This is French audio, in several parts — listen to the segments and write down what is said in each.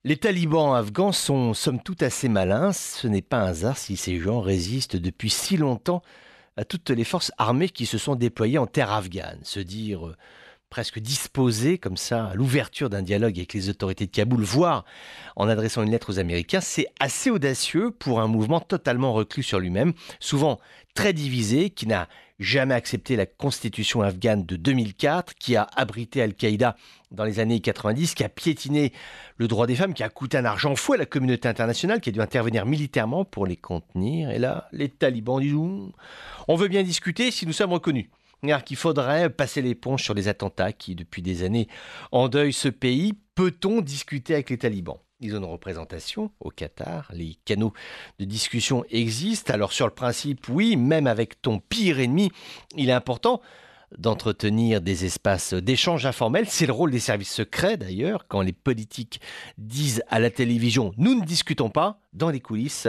Les talibans afghans sont somme toute assez malins. Ce n'est pas un hasard si ces gens résistent depuis si longtemps à toutes les forces armées qui se sont déployées en terre afghane. Se dire presque disposés comme ça à l'ouverture d'un dialogue avec les autorités de Kaboul, voire en adressant une lettre aux Américains, c'est assez audacieux pour un mouvement totalement reclus sur lui-même, souvent très divisé, qui n'a jamais accepté la constitution afghane de 2004, qui a abrité Al-Qaïda dans les années 90, qui a piétiné le droit des femmes, qui a coûté un argent fou à la communauté internationale, qui a dû intervenir militairement pour les contenir. Et là, les talibans disent on veut bien discuter si nous sommes reconnus. Alors qu'il faudrait passer l'éponge sur les attentats qui, depuis des années, endeuillent ce pays. Peut-on discuter avec les talibans ? Ils ont une représentation au Qatar, les canaux de discussion existent. Alors sur le principe, oui, même avec ton pire ennemi, il est important d'entretenir des espaces d'échange informels. C'est le rôle des services secrets d'ailleurs, quand les politiques disent à la télévision « nous ne discutons pas », dans les coulisses,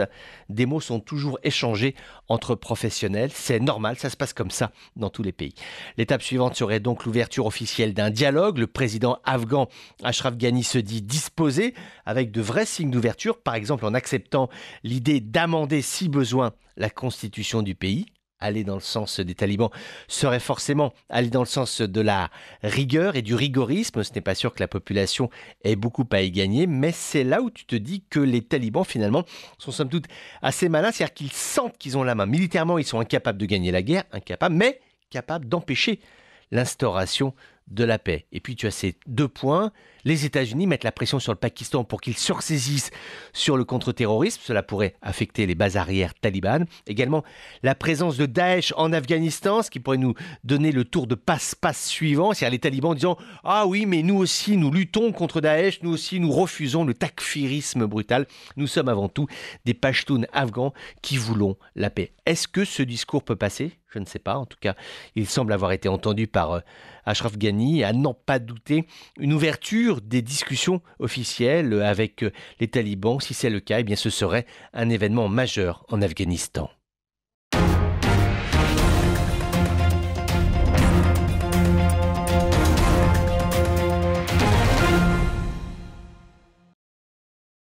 des mots sont toujours échangés entre professionnels. C'est normal, ça se passe comme ça dans tous les pays. L'étape suivante serait donc l'ouverture officielle d'un dialogue. Le président afghan Ashraf Ghani se dit disposé avec de vrais signes d'ouverture, par exemple en acceptant l'idée d'amender si besoin la constitution du pays. Aller dans le sens des talibans serait forcément aller dans le sens de la rigueur et du rigorisme. Ce n'est pas sûr que la population ait beaucoup à y gagner, mais c'est là où tu te dis que les talibans, finalement, sont somme toute assez malins. C'est-à-dire qu'ils sentent qu'ils ont la main. Militairement, ils sont incapables de gagner la guerre, incapables, mais capables d'empêcher l'instauration de la paix. Et puis tu as ces deux points. Les États-Unis mettent la pression sur le Pakistan pour qu'il sursaisisse sur le contre-terrorisme. Cela pourrait affecter les bases arrières talibanes. Également, la présence de Daesh en Afghanistan, ce qui pourrait nous donner le tour de passe-passe suivant. C'est-à-dire les talibans disant « Ah oui, mais nous aussi, nous luttons contre Daesh. Nous aussi, nous refusons le takfirisme brutal. Nous sommes avant tout des Pashtuns afghans qui voulons la paix. » Est-ce que ce discours peut passer ? Je ne sais pas. En tout cas, il semble avoir été entendu par Ashraf Ghani, à n'en pas douter, une ouverture des discussions officielles avec les talibans. Si c'est le cas, eh bien, ce serait un événement majeur en Afghanistan.